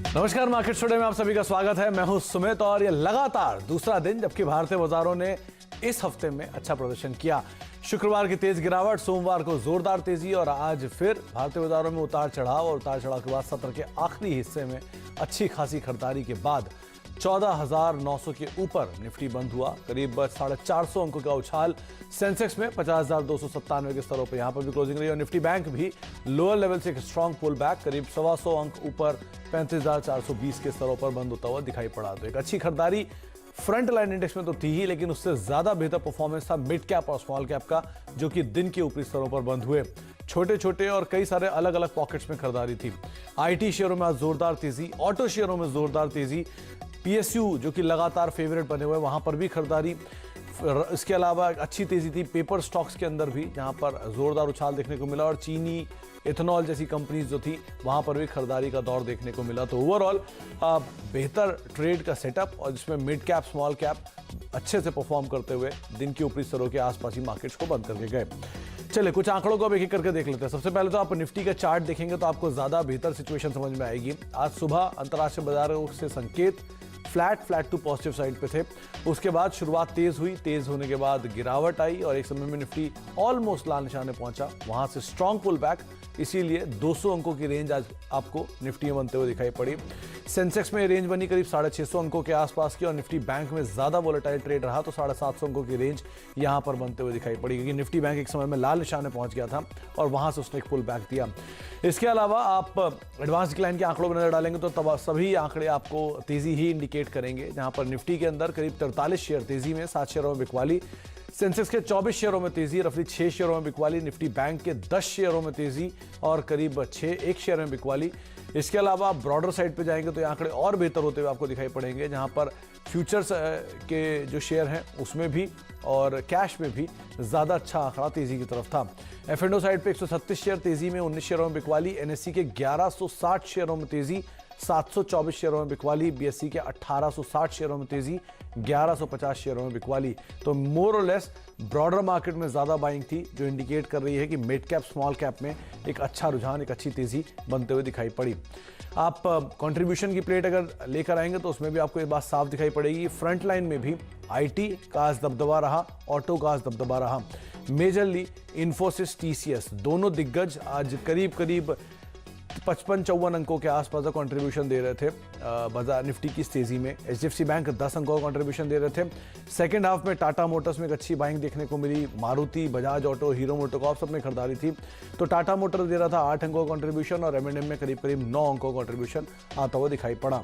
नमस्कार, market today में आप सभी का स्वागत है। मैं हूं सुमित और ये लगातार दूसरा दिन जबकि भारतीय बाजारों ने इस हफ्ते में अच्छा प्रदर्शन किया। शुक्रवार की तेज गिरावट, सोमवार को जोरदार तेजी और आज फिर भारतीय बाजारों में उतार चढ़ाव के बाद सत्र के आखिरी हिस्से में अच्छी खासी खरीदारी के बाद 14,900 के ऊपर निफ्टी बंद हुआ। करीब 450 अंकों का उछाल सेंसेक्स में 50,297 के स्तरों पर यहां पर भी क्लोजिंग रही और निफ्टी बैंक भी लोअर लेवल से एक स्ट्रॉन्ग पुल बैक करीब 125 अंक ऊपर 35,420 के स्तरों पर बंद होता हुआ दिखाई पड़ा। तो एक अच्छी खरीदारी फ्रंट लाइन इंडेक्स में तो थी ही, लेकिन उससे ज्यादा बेहतर परफॉर्मेंस था मिड कैप और स्मॉल कैप का, जो कि दिन के ऊपरी स्तरों पर बंद हुए। छोटे छोटे और कई सारे अलग अलग पॉकेट्स में खरीदारी थी। आईटी शेयरों में आज जोरदार तेजी, ऑटो शेयरों में जोरदार तेजी, पीएसयू जो कि लगातार फेवरेट बने हुए वहां पर भी खरीदारी। इसके अलावा अच्छी तेजी थी पेपर स्टॉक्स के अंदर भी, जहां पर जोरदार उछाल देखने को मिला और चीनी, इथेनॉल जैसी कंपनीज जो थी वहां पर भी खरीदारी का दौर देखने को मिला। तो ओवरऑल बेहतर ट्रेड का सेटअप और जिसमें मिड कैप स्मॉल कैप अच्छे से परफॉर्म करते हुए दिन के ऊपरी स्तरों के आसपास ही मार्केट्स को बंद करके गए। चलिए कुछ आंकड़ों को अब एक एक करके देख लेते हैं। सबसे पहले तो आप निफ्टी का चार्ट देखेंगे तो आपको ज्यादा बेहतर सिचुएशन समझ में आएगी। आज सुबह अंतर्राष्ट्रीय बाजारों से संकेत फ्लैट टू पॉजिटिव साइड पे थे। उसके बाद शुरुआत तेज हुई, तेज होने के बाद गिरावट आई और एक समय में निफ्टी ऑलमोस्ट लाल निशाने पहुंचा, वहां से स्ट्रॉन्ग पुल बैक, इसीलिए 200 अंकों की रेंज आज आपको निफ्टी में बनते हुए दिखाई पड़ी। सेंसेक्स में रेंज बनी करीब 650 अंकों के आसपास की और निफ्टी बैंक में ज्यादा वोलेटाइल ट्रेड रहा तो 750 अंकों की रेंज यहां पर बनते हुए दिखाई पड़ी, क्योंकि निफ्टी बैंक एक समय में लाल निशाने पहुंच गया था और वहां से उसने एक पुल बैक दिया। इसके अलावा आप एडवांस डिक्लाइन के आंकड़ों पर नजर डालेंगे तो तब सभी आंकड़े आपको तेजी ही इंडिकेट करेंगे, जहां पर निफ्टी के अंदर करीब 43 शेयर तेजी में, 7 शेयरों में बिकवाली, सेंसेक्स के 24 शेयरों में तेजी, रफली 6 शेयरों में बिकवाली, निफ्टी बैंक के 10 शेयरों में तेजी और करीब 1 शेयर में बिकवाली। इसके अलावा आप ब्रॉडर साइड पे जाएंगे तो ये आंकड़े और बेहतर होते हुए आपको दिखाई पड़ेंगे, जहां पर फ्यूचर्स के जो शेयर हैं उसमें भी और कैश में भी ज्यादा अच्छा आंकड़ा तेजी की तरफ था। F&O साइड पे 136 शेयर तेजी में, 19 शेयरों में बिकवाली, एनएससी के 1160 शेयरों में तेजी, 724 शेयरों में बिकवाली, बीएससी के 1860 शेयरों में तेजी, 1150 शेयरों में बिकवाली। तो मोर और लेस ब्रॉडर मार्केट में ज्यादा बाइंग थी, जो इंडिकेट कर रही है कि मिड कैप स्मॉल कैप में एक अच्छा रुझान, एक अच्छी तेजी बनते हुए दिखाई पड़ी। आप कंट्रीब्यूशन की प्लेट अगर लेकर आएंगे तो उसमें भी आपको ये बात साफ दिखाई पड़ेगी। फ्रंट लाइन में भी आईटी का आज दबदबा रहा, ऑटो का आज दबदबा रहा। मेजरली इन्फोसिस, टीसीएस दोनों दिग्गज आज करीब 55-54 अंकों के आसपास का कंट्रीब्यूशन दे रहे थे बाजार निफ्टी की तेजी में। एचडीएफसी बैंक 10 अंकों का कंट्रीब्यूशन दे रहे थे। सेकंड हाफ में टाटा मोटर्स में एक अच्छी बाइंग देखने को मिली, मारुति, बजाज ऑटो, हीरो मोटोकॉर्प सब में खरीदारी थी। तो टाटा मोटर दे रहा था 8 अंकों का कंट्रीब्यूशन और एम&एम में करीब 9 अंकों का कंट्रीब्यूशन आता हुआ दिखाई पड़ा।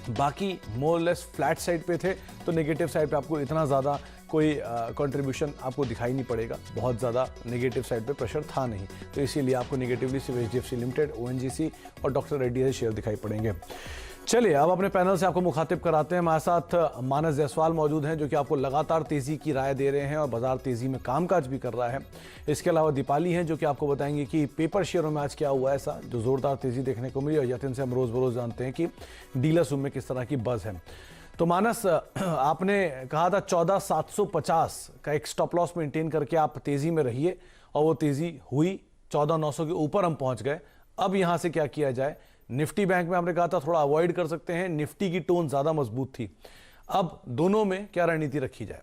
बाकी मोर लेस फ्लैट साइड पे थे, तो नेगेटिव साइड पे आपको इतना ज़्यादा कोई कंट्रीब्यूशन आपको दिखाई नहीं पड़ेगा, बहुत ज़्यादा नेगेटिव साइड पे प्रेशर था नहीं, तो इसीलिए आपको नेगेटिवली सिर्फ एचडीएफसी लिमिटेड, ओएनजीसी और डॉक्टर रेड्डी शेयर दिखाई पड़ेंगे। चलिए अब अपने पैनल से आपको मुखातिब कराते हैं। हमारे साथ मानस जायसवाल मौजूद हैं, जो कि आपको लगातार तेजी की राय दे रहे हैं और बाजार तेजी में कामकाज भी कर रहा है। इसके अलावा दीपाली हैं, जो कि आपको बताएंगे कि पेपर शेयरों में आज क्या हुआ ऐसा जो जोरदार तेजी देखने को मिली, और यतिन से हम रोज बरोज जानते हैं कि डीलर्स रूम में किस तरह की बज है। तो मानस, आपने कहा था 14,750 का एक स्टॉप लॉस मेंटेन करके आप तेजी में रहिए और वो तेजी हुई, 14,900 के ऊपर हम पहुंच गए। अब यहां से क्या किया जाए? निफ्टी बैंक में हमने कहा था थोड़ा अवॉइड कर सकते हैं, निफ्टी की टोन ज्यादा मजबूत थी, अब दोनों में क्या रणनीति रखी जाए?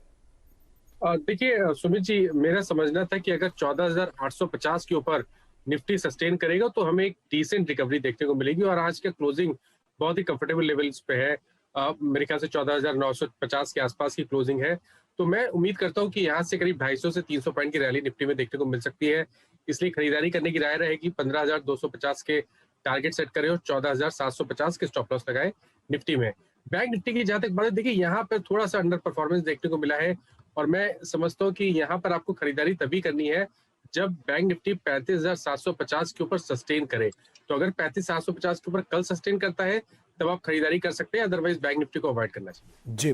देखिए सुमित जी, मेरा समझना था कि अगर 14,850 के ऊपर निफ्टी सस्टेन करेगा तो हमें एक डिसेंट रिकवरी देखने को मिलेगी और आज का क्लोजिंग बहुत ही कंफर्टेबल लेवल्स पे है। मेरे ख्याल से 14,950 के आसपास की क्लोजिंग है, तो मैं उम्मीद करता हूं कि यहाँ से करीब 250 से 300 पॉइंट की रैली निफ्टी में देखने को मिल सकती है। इसलिए खरीदारी करने की राय रहेगी, 15,250 के टारगेट सेट करें और 14,750 के स्टॉप लॉस लगाए निफ्टी में। बैंक निफ्टी की जहां तक बात है, देखिए यहाँ पर थोड़ा सा अंडर परफॉर्मेंस देखने को मिला है और मैं समझता हूँ कि यहाँ पर आपको खरीदारी तभी करनी है जब बैंक निफ्टी 35,750 के ऊपर सस्टेन करे। तो अगर 35,750 के ऊपर कल सस्टेन करता है तब आप खरीदारी कर सकते हैं, अदरवाइज बैंक निफ्टी को अवॉइड करना चाहिए। जी,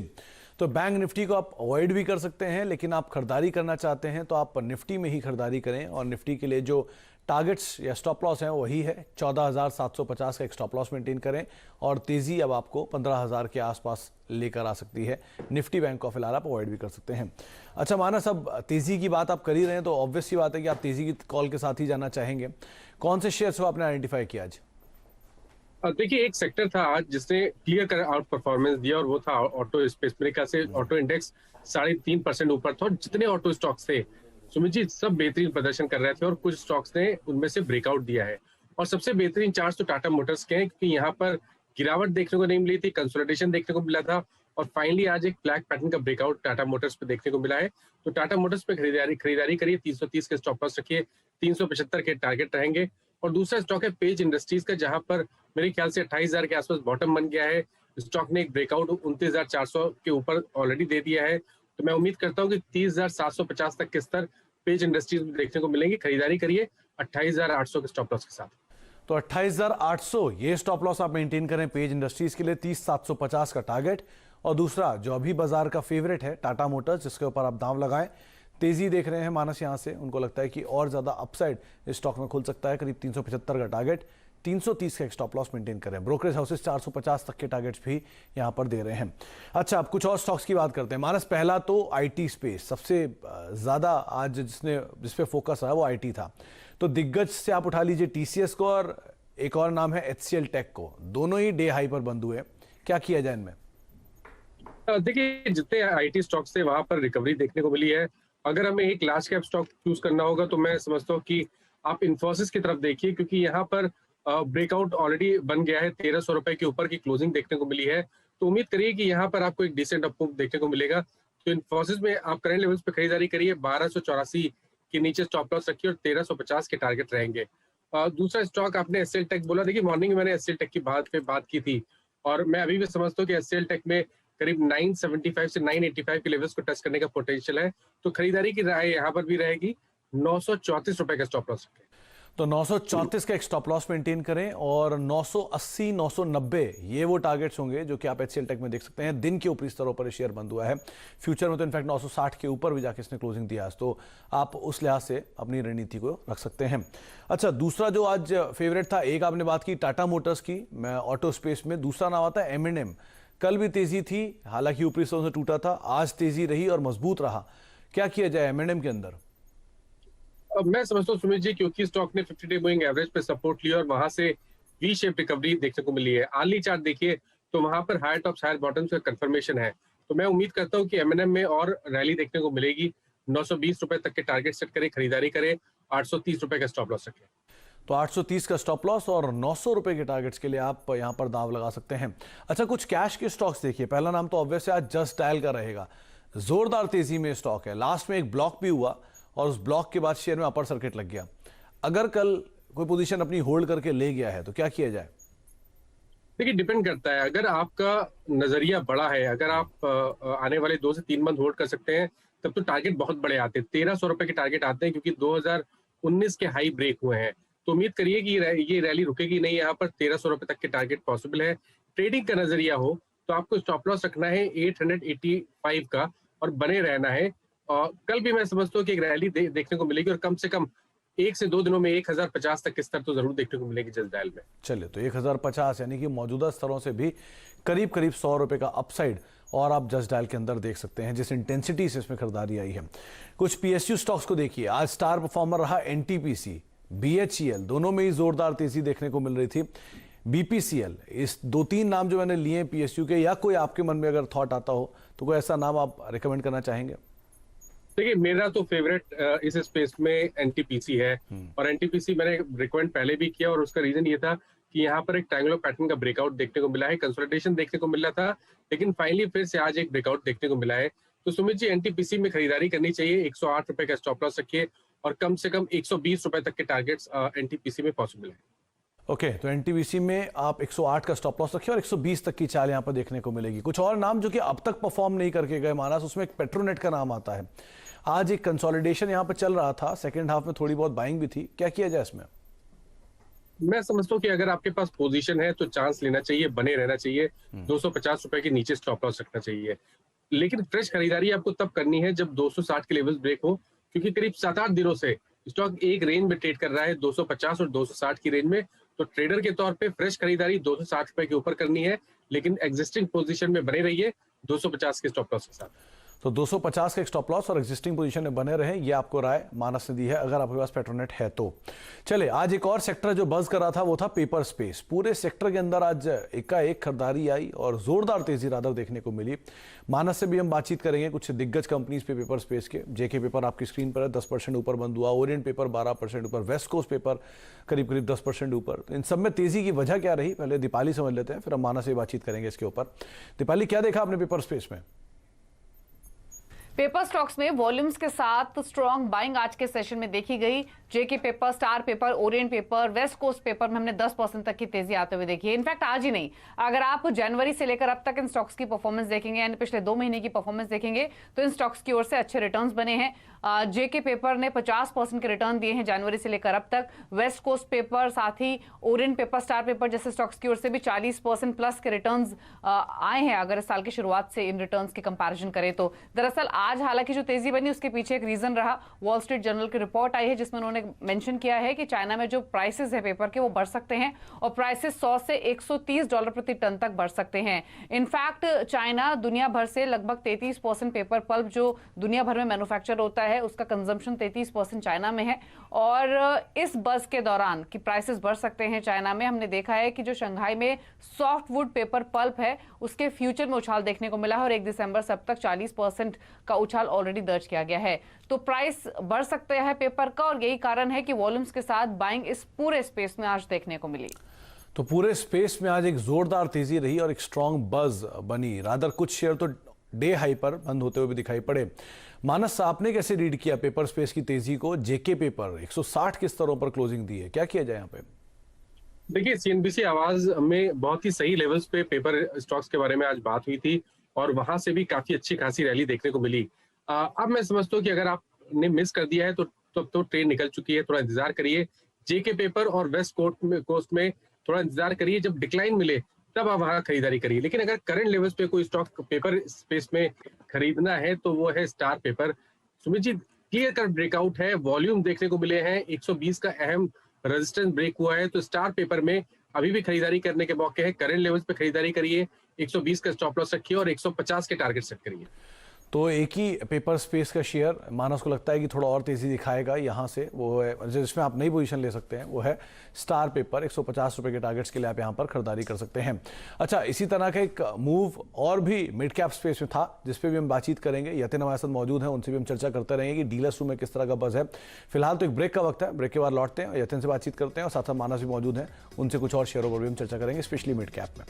तो बैंक निफ्टी को आप अवॉइड भी कर सकते हैं, लेकिन आप खरीदारी करना चाहते हैं तो आप निफ्टी में ही खरीदारी करें और निफ्टी के लिए जो टारगेट्स या स्टॉप लॉस हैं वही है 14,750 का एक स्टॉप लॉस मेंटेन करें और तेजी अब आपको 15,000 के आसपास लेकर आ सकती है। निफ्टी बैंक को फिलहाल आप अवॉइड भी कर सकते हैं। अच्छा मानस, अब तेजी की बात आप कर ही रहे हैं तो ऑब्वियस सी बात है कि आप तेजी की कॉल के साथ ही जाना चाहेंगे। कौन से शेयर्स को आपने आइडेंटिफाई किया आज? देखिए एक सेक्टर था आज जिसने क्लियर कर आउट परफॉर्मेंस दिया और वो था ऑटो स्पेस। मेरे ख्याल से ऑटो इंडेक्स 3.5% ऊपर था और जितने ऑटो स्टॉक्स थे सुमित जी सब बेहतरीन प्रदर्शन कर रहे थे और कुछ स्टॉक्स ने उनमें से ब्रेकआउट दिया है। और सबसे बेहतरीन चार्ट तो टाटा मोटर्स के हैं क्योंकि यहाँ पर गिरावट देखने को नहीं मिली थी, कंसोलिडेशन देखने को मिला था और फाइनली आज एक फ्लैग पैटर्न का ब्रेकआउट टाटा मोटर्स पे देखने को मिला है। तो टाटा मोटर्स पे खरीदारी करिए, 330 के स्टॉप लॉस रखिए, 375 के टारगेट रहेंगे। और दूसरा स्टॉक है पेज इंडस्ट्रीज का, जहां पर मेरे ख्याल से 28,000 के आसपास बॉटम बन गया है। स्टॉक ने एक ब्रेकआउट 29,400 के ऊपर ऑलरेडी दे दिया है। तो मैं उम्मीद करता हूँ कि 30,750 तक के स्तर पेज इंडस्ट्रीज में देखने को मिलेंगे। खरीदारी करिए 28,800 के स्टॉप लॉस के साथ। तो 28,800 ये स्टॉप लॉस आप मेंटेन करें पेज इंडस्ट्रीज के लिए, 30,750 का टारगेट। और दूसरा जो अभी बाजार का फेवरेट है टाटा मोटर्स, जिसके ऊपर आप दांव लगाएं। तेजी देख रहे हैं मानस यहां से, उनको लगता है कि और ज्यादा अपसाइड इस स्टॉक में खुल सकता है। करीब 375 का टारगेट, 330 का एक स्टॉप लॉस मेंटेन करें। ब्रोकरेज हाउसेस 450 तक के टारगेट्स भी यहां पर दे रहे हैं। अच्छा, अब कुछ और स्टॉक्स की बात करते हैं मानस। पहला तो आईटी स्पेस, सबसे ज्यादा आज जिस पे फोकस रहा वो आईटी था। तो दिग्गज से आप उठा लीजिए टीसीएस को और एक और नाम है एचसीएल टेक को, दोनों ही डे हाई पर बंद हुए। क्या किया जाए इनमें? देखिए जितने आईटी स्टॉक्स थे वहां पर रिकवरी देखने को मिली है। अगर हमें एक लार्ज कैप स्टॉक चूज करना होगा तो मैं समझता हूँ कि आप इन्फोसिस की तरफ देखिए, क्योंकि यहाँ पर ब्रेकआउट ऑलरेडी बन गया है, 1300 रुपए के ऊपर की क्लोजिंग देखने को मिली है। तो उम्मीद करिए कि यहाँ पर आपको एक डिसेंट अपमूव देखने को मिलेगा। तो इन्फोसिस में आप करंट लेवल्स पे खरीदारी करिए, 1284 के नीचे स्टॉप लॉस रखिए और 1350 के टारगेट रहेंगे। दूसरा स्टॉक आपने एसएल टेक बोला। देखिए मॉर्निंग में मैंने एसएल टेक की बात की थी और मैं अभी भी समझता हूँ कि एसएल टेक में करीब 975 से 985 के लेवल्स को टच करने का पोटेंशियल है। तो खरीदारी की राय यहाँ पर भी रहेगी, 934 रुपए का स्टॉप लॉस रखें। तो 934 का एक स्टॉप लॉस मेंटेन करें और 980 990 ये वो टारगेट्स होंगे जो कि आप एचसीएल टेक में देख सकते हैं। दिन के ऊपरी स्तरों पर शेयर बंद हुआ है। फ्यूचर में तो इनफैक्ट 960 के ऊपर भी जाके इसने क्लोजिंग दिया है, तो आप उस लिहाज से अपनी रणनीति को रख सकते हैं। अच्छा, दूसरा जो आज फेवरेट था, एक आपने बात की टाटा मोटर्स की, मैं ऑटो स्पेस में, दूसरा नाम आता है M&M। कल भी तेजी थी, हालांकि ऊपरी स्तरों से टूटा था, आज तेजी रही और मजबूत रहा। क्या किया जाए M&M के अंदर? अब मैं समझता हूँ सुमित जी, क्योंकि स्टॉक ने 50 डे मूविंग एवरेज पे सपोर्ट लिया और वहां से वी शेप रिकवरी देखने को मिली है। आर्ली चार्ट देखिए तो वहां पर हायर टॉप्स हायर बॉटम्स का कंफर्मेशन है। तो मैं उम्मीद करता हूँ कि M&M में और रैली देखने को मिलेगी। 920 रुपए तक के टारगेट सेट करें, खरीदारी करें, 830 रुपए का स्टॉप लॉस रखें। तो 830 का स्टॉप लॉस और 900 रुपए के टारगेट्स के लिए आप यहां पर दांव लगा सकते हैं। अच्छा, कुछ कैश के स्टॉक्स देखिए। पहला नाम तो ऑब्वियस है आज जस्ट डायल का रहेगा। जोरदार तेजी में स्टॉक है, लास्ट में एक ब्लॉक भी हुआ और उस ब्लॉक के बाद शेयर में अपर सर्किट लग गया। अगर कल कोई पोजीशन अपनी होल्ड करके ले गया है तो क्या किया जाए? देखिए डिपेंड करता है, अगर आपका नजरिया बड़ा है, अगर आप आने वाले 2 से 3 मंथ होल्ड कर सकते हैं, तब तो टारगेट बहुत बड़े आते हैं। 1300 रुपए के टारगेट आते हैं क्योंकि 2019 के हाई ब्रेक हुए हैं। तो उम्मीद करिए कि ये रैली रुकेगी नहीं, यहाँ पर 1300 रुपए तक के टारगेट पॉसिबल है। ट्रेडिंग का नजरिया हो तो आपको स्टॉप लॉस रखना है 885 का और बने रहना है। और कल भी मैं समझता हूँ कि एक रैली देखने को मिलेगी और कम से कम 1 से 2 दिनों में 1050 तक के स्तर तो जरूर देखने को मिलेगी जस्ट डायल में। चलिए, तो 1050 यानी कि मौजूदा स्तरों से भी करीब करीब 100 रुपए का अपसाइड और आप जस्ट डायल के अंदर देख सकते हैं, जिस इंटेंसिटी से इसमें खरीदारी आई है। कुछ पीएसयू स्टॉक्स को देखिए। आज स्टार परफॉर्मर रहा एनटीपीसी, बीएचईएल, दोनों में ही जोरदार तेजी देखने को मिल रही थी। बीपीसीएल, इस 2-3 नाम जो मैंने लिए पीएसयू के, या कोई आपके मन में अगर थॉट आता हो तो कोई ऐसा नाम आप रिकमेंड करना चाहेंगे? देखिए मेरा तो फेवरेट इस स्पेस में एनटीपीसी है और एनटीपीसी मैंने रिकमेंड पहले भी किया और उसका रीजन ये था कि यहाँ पर एक ट्रायंगुलर पैटर्न का ब्रेकआउट देखने को मिला है, कंसोलिडेशन देखने को मिला था, लेकिन फाइनली फिर से आज एक ब्रेकआउट देखने को मिला है। तो सुमित जी एनटीपीसी में खरीदारी करनी चाहिए, 108 रुपए का स्टॉप लॉस रखिए और कम से कम 120 रुपए तक के टारगेट्स एनटीपीसी में पॉसिबल है। ओके, तो एनटीपीसी में आप 108 का स्टॉप लॉस रखिए और 120 तक की चाल यहां पर देखने को मिलेगी। कुछ और नाम जो कि अब तक परफॉर्म नहीं करके गए मानस, उसमें एक पेट्रोनेट का नाम आता है। आज एक कंसोलिडेशन यहां पर चल रहा था, सेकंड हाफ में थोड़ी बहुत बाइंग भी थी। क्या किया जाए इसमें? मैं समझता हूँ कि अगर आपके पास पोजीशन है तो चांस लेना चाहिए, बने रहना चाहिए, 250 रुपए के नीचे स्टॉप लॉस रखना चाहिए। लेकिन फ्रेश खरीदारी आपको तब करनी है जब 260 के लेवल्स ब्रेक हो, क्योंकि करीब 7-8 दिनों से स्टॉक एक रेंज में ट्रेड कर रहा है, 250 और 260 की रेंज में। तो ट्रेडर के तौर पे फ्रेश खरीदारी 260 रुपए के ऊपर करनी है, लेकिन एग्जिस्टिंग पोजीशन में बने रहिए 250 के स्टॉप लॉस के साथ। तो 250 का एक स्टॉप लॉस और एग्जिस्टिंग पोजीशन में बने रहे, ये आपको राय मानस ने दी है अगर आपके पास पेट्रोनेट है तो। चले, आज एक और सेक्टर जो बज कर रहा था वो था पेपर स्पेस। पूरे सेक्टर के अंदर आज एकाएक खरीदारी आई और जोरदार तेजी रादर देखने को मिली। मानस से भी हम बातचीत करेंगे कुछ दिग्गज कंपनीज पे पेपर स्पेस के। जेके पेपर आपकी स्क्रीन पर है, 10% ऊपर बंद हुआ। ओरिएंट पेपर 12% ऊपर। वेस्ट कोस्ट पेपर करीब करीब 10% ऊपर। इन सब में तेजी की वजह क्या रही, पहले दीपाली समझ लेते हैं, फिर हम मानस से बातचीत करेंगे इसके ऊपर। दीपाली, क्या देखा आपने पेपर स्पेस में? पेपर स्टॉक्स में वॉल्यूम्स के साथ स्ट्रॉन्ग बाइंग आज के सेशन में देखी गई। जेके पेपर, स्टार पेपर, ओरिएंट पेपर, वेस्ट कोस्ट पेपर में हमने 10% तक की तेजी आते हुए देखी है। इनफैक्ट आज ही नहीं, अगर आप जनवरी से लेकर अब तक इन स्टॉक्स की परफॉर्मेंस देखेंगे यानी पिछले 2 महीने की परफॉर्मेंस देखेंगे तो इन स्टॉक्स की ओर से अच्छे रिटर्न्स बने हैं। जेके पेपर ने 50% के रिटर्न दिए हैं जनवरी से लेकर अब तक। वेस्ट कोस्ट पेपर, साथ ही ओरिएंट पेपर, स्टार पेपर जैसे स्टॉक्स की ओर से भी 40% प्लस के रिटर्न्स आए हैं अगर इस साल की शुरुआत से इन रिटर्न्स की कंपैरिजन करें तो। दरअसल आज हालांकि जो तेजी बनी उसके पीछे एक रीजन रहा। वॉल स्ट्रीट जर्नल की रिपोर्ट आई है जिसमें उन्होंने मेंशन किया है कि चाइना में जो प्राइसेस है पेपर के वो बढ़ सकते हैं और प्राइसेस 100 से $130 प्रति टन तक बढ़ सकते हैं। इनफैक्ट चाइना दुनिया भर से लगभग 33% पेपर पल्प जो दुनिया भर में मैन्युफैक्चर होता है उसका कंजम्पशन 33% चाइना में है। और इस बज के दौरान कि प्राइसेस बढ़ सकते हैं चाइना में, हमने देखा है कि जो शंघाई में सॉफ्टवुड पेपर पल्प है उसके फ्यूचर में उछाल देखने को मिला है और 1 दिसंबर से अब तक 40% का उछाल ऑलरेडी दर्ज किया गया है। तो प्राइस बढ़ सकता है पेपर का और यही कारण है कि वॉल्यूम्स के साथ बाइंग इस पूरे स्पेस में आज देखने को मिली। तो पूरे स्पेस में आज एक जोरदार तेजी रही और एक स्ट्रॉन्ग बज बनी। रादर कुछ शेयर तो डे हाई पर बंद होते हुए भी दिखाई पड़े। मानस, आपने कैसे रीड किया पेपर स्पेस की तेजी को? जेके पेपर 160 के स्तरों पर क्लोजिंग दी है, क्या किया जाए यहाँ पे? देखिए, सीएनबीसी आवाज में बहुत ही सही लेवल्स पे पेपर स्टॉक्स के बारे में आज बात हुई थी और वहां से भी काफी अच्छी खासी रैली देखने को मिली। अब मैं समझता हूँ कि अगर आपने मिस कर दिया है तो ट्रेन निकल चुकी है, थोड़ा इंतजार करिए। जेके पेपर और वेस्ट कोस्ट में थोड़ा इंतजार करिए, जब डिक्लाइन मिले तब आप वहां खरीदारी करिए। लेकिन अगर करंट लेवल्स पे कोई स्टॉक पेपर स्पेस में खरीदना है तो वो है star paper. Sumit ji, clear cut breakout है, वॉल्यूम देखने को मिले हैं, 120 का अहम रेजिस्टेंस ब्रेक हुआ है, तो स्टार पेपर में अभी भी खरीदारी करने के मौके हैं। करंट लेवल्स पे खरीदारी करिए, 120 का स्टॉप लॉस रखिए और 150 के टारगेट सेट करिए। तो एक ही पेपर स्पेस का शेयर मानस को लगता है कि थोड़ा और तेजी दिखाएगा यहाँ से, वो है जिसमें आप नई पोजीशन ले सकते हैं, वो है स्टार पेपर। 150 रुपए के टारगेट्स के लिए आप यहाँ पर खरीदारी कर सकते हैं। अच्छा, इसी तरह का एक मूव और भी मिड कैप स्पेस में था जिस पे भी हम बातचीत करेंगे। यतिन हमारे साथ मौजूद हैं, उनसे भी हम चर्चा करते रहेंगे कि डीलर्स रूम में किस तरह का बज है। फिलहाल तो एक ब्रेक का वक्त है, ब्रेक के बाद लौटते हैं, यतिन से बातचीत करते हैं और साथ साथ मानस भी मौजूद हैं, उनसे कुछ और शेयरों पर भी हम चर्चा करेंगे, स्पेशली मिड कैप में।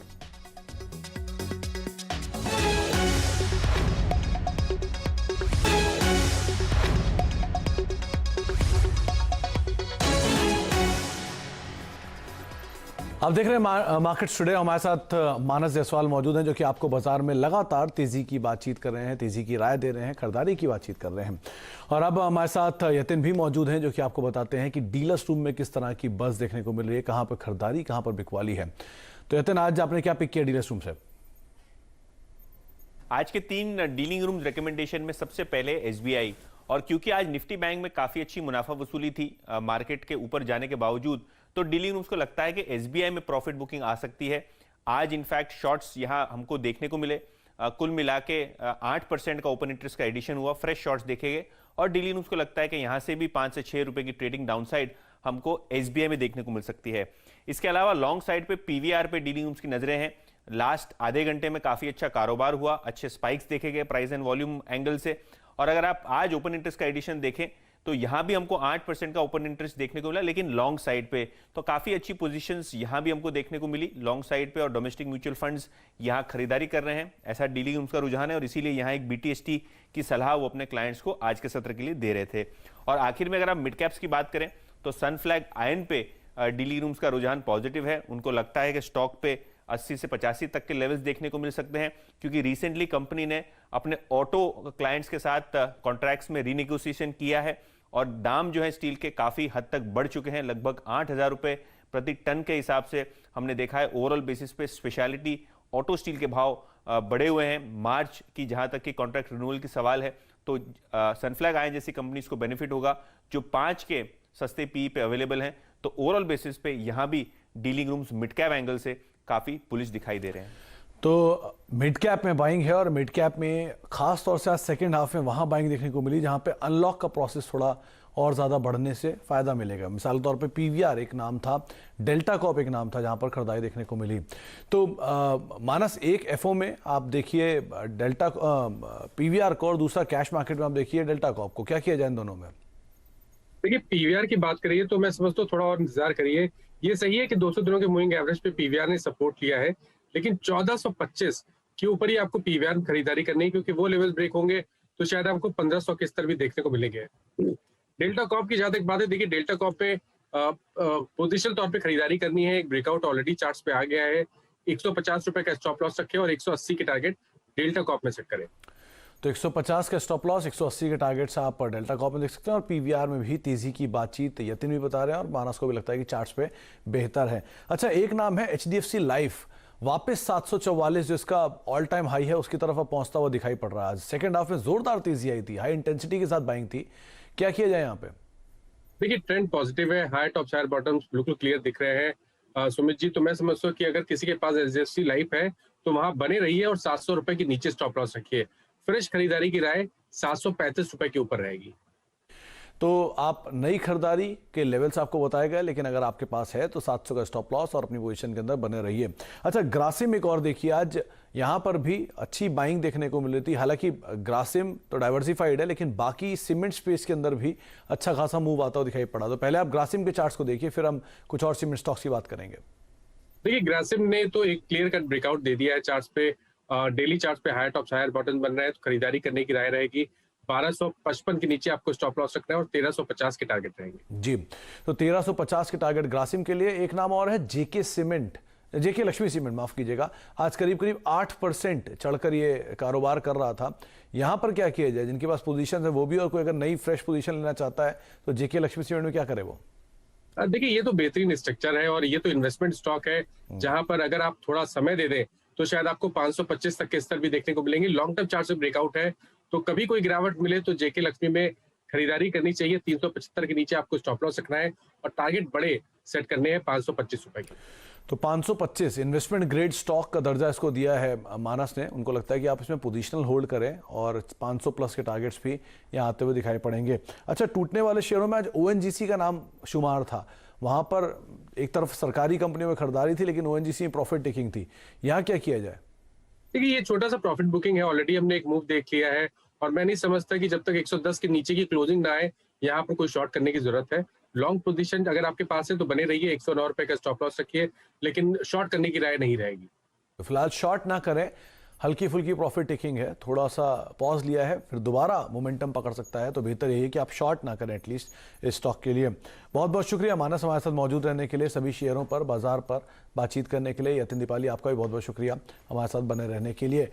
आप देख रहे हैं मार्केट्स टुडे। हमारे साथ मानस जायसवाल मौजूद हैं जो कि आपको बाजार में लगातार तेजी की बातचीत कर रहे हैं, तेजी की राय दे रहे हैं, खरीदारी की बातचीत कर रहे हैं। और अब हमारे साथ यतिन भी मौजूद हैं जो कि आपको बताते हैं कि डीलर्स रूम में किस तरह की बस देखने को मिल रही है, कहां पर खरीदारी, कहां पर बिकवाली है। तो यतिन, आज आपने क्या पिक किया डीलर्स रूम से? आज के 3 डीलिंग रूम रिकमेंडेशन में सबसे पहले एसबीआई, और क्योंकि आज निफ्टी बैंक में काफी अच्छी मुनाफा वसूली थी मार्केट के ऊपर जाने के बावजूद, तो डीलिंग रूम्स को लगता है कि एसबीआई में प्रॉफिट बुकिंग आ सकती है। आज इनफैक्ट शॉर्ट्स यहां हमको देखने को मिले। कुल मिला के 8% का ओपन इंटरेस्ट का एडिशन हुआ, फ्रेश शॉर्ट्स देखे गए और डीलिंग रूम्स को लगता है कि यहां से भी 5 से 6 रुपए की ट्रेडिंग डाउनसाइड हमको एसबीआई में देखने को मिल सकती है। इसके अलावा लॉन्ग साइड पे पीवीआर पे डीलिंग रूम्स की नजरें हैं। लास्ट आधे घंटे में काफी अच्छा कारोबार हुआ, अच्छे स्पाइक्स देखे गए प्राइस एंड वॉल्यूम एंगल से। और अगर आप आज ओपन इंटरेस्ट का एडिशन देखें तो यहां भी हमको 8% का ओपन इंटरेस्ट देखने को मिला, लेकिन लॉन्ग साइड पे तो काफी अच्छी पोजीशंस यहां भी हमको देखने को मिली लॉन्ग साइड पे, और डोमेस्टिक म्यूचुअल फंड्स यहां खरीदारी कर रहे हैं, ऐसा डीलिंग रूम्स का रुझान है। और इसीलिए यहां एक बीटीएसटी की सलाह वो अपने क्लाइंट्स को आज के सत्र के लिए दे रहे थे। और आखिर में अगर आप मिड कैप्स की बात करें तो सनफ्लैग आयन पे डीलिंग रूम्स का रुझान पॉजिटिव है। उनको लगता है कि स्टॉक पे 80 से 85 तक के लेवल्स देखने को मिल सकते हैं, क्योंकि रिसेंटली कंपनी ने अपने ऑटो क्लाइंट्स के साथ कॉन्ट्रैक्ट्स में रीनेगोशिएशन किया है और दाम जो है स्टील के काफी हद तक बढ़ चुके हैं, लगभग 8,000 रुपए प्रति टन के हिसाब से हमने देखा है। ओवरऑल बेसिस पे स्पेशलिटी ऑटो स्टील के भाव बढ़े हुए हैं। मार्च की जहां तक की कॉन्ट्रैक्ट रिन्यूअल की सवाल है तो सनफ्लैग आयन जैसी कंपनीज को बेनिफिट होगा जो 5 के सस्ते पी पे अवेलेबल हैं। तो ओवरऑल बेसिस पे यहां भी dealing rooms mid cap angle से काफी पुलिस दिखाई दे रहे हैं। तो मिड कैप में बाइंग है और मिड कैप में खास तौर से आज सेकेंड हाफ में वहां बाइंग देखने को मिली जहां पे अनलॉक का प्रोसेस थोड़ा और ज़्यादा बढ़ने से फ़ायदा मिलेगा। मिसाल के तौर पे पीवीआर एक नाम था, डेल्टा कॉप एक नाम था जहां पर खरीदारी देखने को मिली। तो मानस एक एफओ में आप देखिए डेल्टा पीवीआर को और दूसरा कैश मार्केट में आप देखिए डेल्टा कॉप को, क्या किया जाए इन दोनों में? देखिए पीवीआर की बात करिए तो मैं समझता हूँ थोड़ा और इंतजार करिए। ये सही है कि 200 दिनों के मूविंग एवरेज पे पीवीआर ने सपोर्ट लिया है, लेकिन 1425 के ऊपर ही आपको पीवीआर में खरीदारी करनी है, क्योंकि वो लेवल ब्रेक होंगे तो शायद आपको 1500 के स्तर भी देखने को मिलेंगे। डेल्टा कॉप की जहां तक बात है, देखिए डेल्टा कॉप पे पोजिशनल तौर पे खरीदारी करनी है। एक ब्रेकआउट ऑलरेडी चार्ट्स पे आ गया है। 150 रुपए का स्टॉप लॉस रखे और 180 के टारगेट डेल्टा कॉप में सेट करें। तो 150 का स्टॉप लॉस, 180 के टारगेट से आप डेल्टा कॉप में देख सकते हैं। और पीवीआर में भी तेजी की बातचीत यतिन भी बता रहे हैं और मानस को भी लगता है कि चार्ट्स पे बेहतर है। अच्छा, एक नाम है एचडीएफसी लाइफ, वापस 744 जो इसका ऑल टाइम हाई है उसकी तरफ अब पहुंचता हुआ दिखाई पड़ रहा है। आज सेकंड हाफ में जोरदार तेजी आई थी, हाई इंटेंसिटी के साथ बाइंग थी, क्या किया जाए यहाँ पे? देखिए ट्रेंड पॉजिटिव है, हाई टॉप हायर बॉटम्स बिल्कुल क्लियर दिख रहे हैं। सुमित जी, तो मैं समझता हूँ कि अगर किसी के पास एचडीएफसी लाइफ है तो वहां बने रहिए और 700 रुपए के नीचे स्टॉप लॉस रखिए। फ्रेश खरीदारी की राय 735 रुपए के ऊपर रहेगी। तो आप नई खरीदारी के लेवल्स आपको बताए गए, लेकिन अगर आपके पास है तो 700 का स्टॉप लॉस और अपनी पोजीशन के अंदर बने रहिए। अच्छा, ग्रासिम एक और देखिए, आज यहां पर भी अच्छी बाइंग देखने को मिल रही थी। हालांकि ग्रासिम तो डाइवर्सिफाइड है, लेकिन बाकी सीमेंट स्पेस के अंदर भी अच्छा खासा मूव आता हुआ दिखाई पड़ा। तो पहले आप ग्रासिम के चार्ट्स को देखिए, फिर हम कुछ और सीमेंट स्टॉक्स की बात करेंगे। देखिए ग्रासिम ने तो एक क्लियर कट ब्रेकआउट दे दिया है चार्ट्स पे। डेली चार्ट्स पे हायर टॉप हायर बॉटम बन रहा है, तो खरीदारी करने की राय रहेगी। 1255 के नीचे आपको स्टॉप लॉस रखना है और 1350 के टारगेट रहेंगे जी। तो 1350 के टारगेट ग्रासिम के लिए। एक नाम और है जेके सीमेंट, जेके लक्ष्मी सीमेंट, माफ कीजिएगा। आज करीब करीब 8% चढ़कर ये कारोबार कर रहा था। यहां पर क्या किया जाए? जिनके पास पोजीशन है वो भी, और कोई अगर नई फ्रेश पोजीशन लेना चाहता है तो जेके लक्ष्मी सीमेंट में क्या करे वो? देखिए ये तो बेहतरीन स्ट्रक्चर है और ये तो इन्वेस्टमेंट स्टॉक है, जहां पर अगर आप थोड़ा समय दे दें तो शायद आपको 525 तक के स्तर भी देखने को मिलेंगे। लॉन्ग टर्म चार्ट से ब्रेकआउट है, तो कभी कोई गिरावट मिले तो जेके लक्ष्मी में खरीदारी करनी चाहिए। 375 के नीचे आपको स्टॉप लॉस रखना है और टारगेट बड़े सेट करने हैं 525 रुपए के। तो 525 इन्वेस्टमेंट ग्रेड स्टॉक का दर्जा इसको दिया है मानस ने। उनको लगता है कि आप इसमें पोजीशनल होल्ड करें और 500 प्लस के टारगेट्स भी यहाँ आते हुए दिखाई पड़ेंगे। अच्छा, टूटने वाले शेयरों में आज ओएनजीसी का नाम शुमार था। वहां पर एक तरफ सरकारी कंपनियों में खरीदारी थी, लेकिन ओएनजीसी में प्रॉफिट टेकिंग थी। यहाँ क्या किया जाए? देखिए ये छोटा सा प्रॉफिट बुकिंग है, ऑलरेडी हमने एक मूव देख लिया है और मैं नहीं समझता कि जब तक 110 के नीचे की क्लोजिंग ना आए यहाँ पर कोई शॉर्ट करने की जरूरत है। लॉन्ग पोजीशन अगर आपके पास है तो बने रहिए, 109 रुपए का स्टॉप लॉस रखिए, लेकिन शॉर्ट करने की राय नहीं रहेगी। तो फिलहाल शॉर्ट ना करें, हल्की फुल्की प्रॉफिट टेकिंग है, थोड़ा सा पॉज लिया है, फिर दोबारा मोमेंटम पकड़ सकता है, तो बेहतर यही है कि आप शॉर्ट ना करें एटलीस्ट इस स्टॉक के लिए। बहुत बहुत शुक्रिया मानस हमारे साथ मौजूद रहने के लिए, सभी शेयरों पर बाजार पर बातचीत करने के लिए। यतिन दीपाली, आपका भी बहुत बहुत शुक्रिया हमारे साथ बने रहने के लिए।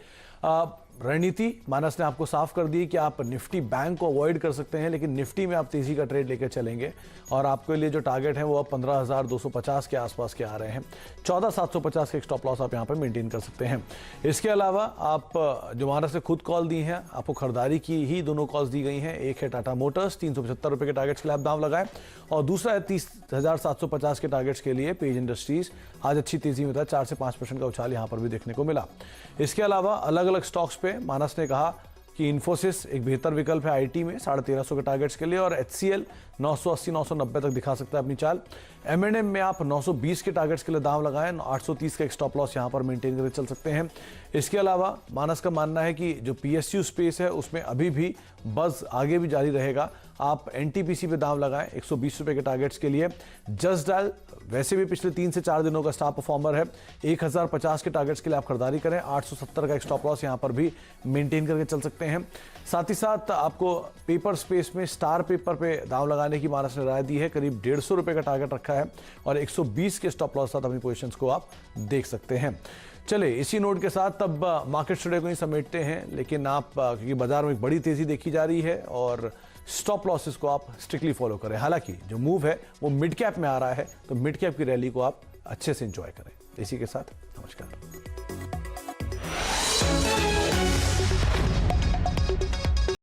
रणनीति मानस ने आपको साफ कर दी कि आप निफ्टी बैंक को अवॉइड कर सकते हैं, लेकिन निफ्टी में आप तेजी का ट्रेड लेकर चलेंगे और आपके लिए जो टारगेट है वो अब 15,250 के आसपास के आ रहे हैं। 14,750 के स्टॉप लॉस आप यहाँ पर मेंटेन कर सकते हैं। इसके अलावा आप जो मानस ने खुद कॉल दी हैं, आपको खरीदारी की ही दोनों कॉल्स दी गई हैं। एक है टाटा मोटर्स, 375 रुपये के टारगेट्स के लिए आप दाम लगाएं, और दूसरा है 30,750 के टारगेट्स के लिए पेज इंडस्ट्रीज। आज अच्छी तेजी में था, 4 से 5% का उछाल यहाँ पर भी देखने को मिला। इसके अलावा अलग अलग स्टॉक्स पे मानस ने कहा कि इन्फोसिस एक बेहतर विकल्प है आईटी में 1350 के टारगेट्स के लिए, और एचसीएल 980-990 तक दिखा सकता है अपनी चाल। एमएनएम में आप 920 के टारगेट्स के लिए दाम लगाएं, 830 का एक स्टॉप लॉस यहां पर मेंटेन करके चल सकते हैं। इसके अलावा मानस का मानना है कि जो पीएसयू स्पेस है उसमें अभी भी बज़ आगे भी जारी रहेगा। आप एनटीपीसी पे दाम लगाएं 120 रुपए के टारगेट्स के लिए। जस्ट डायल वैसे भी पिछले 3 से 4 दिनों का स्टार परफॉर्मर है, 1050 के टारगेट्स के लिए आप खरीदारी करें। 870 का एक स्टॉप लॉस यहां पर भी मेंटेन करके चल सकते हैं। साथ ही साथ आपको पेपर स्पेस में स्टार पेपर पे दाम लगाने की मानस ने राय दी है। करीब 150 रुपए का टारगेट रखा है और 120 के स्टॉप लॉस साथ अपनी पोजीशंस को आप देख सकते हैं। चले इसी नोट के साथ तब मार्केट स्टडी को ही समेटते हैं, लेकिन आप क्योंकि बाजार में एक बड़ी तेजी देखी जा रही है और स्टॉप लॉसेस को आप स्ट्रिक्टली फॉलो करें। हालांकि जो मूव है वो मिड कैप में आ रहा है, तो मिड कैप की रैली को आप अच्छे से एंजॉय करें। इसी के साथ नमस्कार।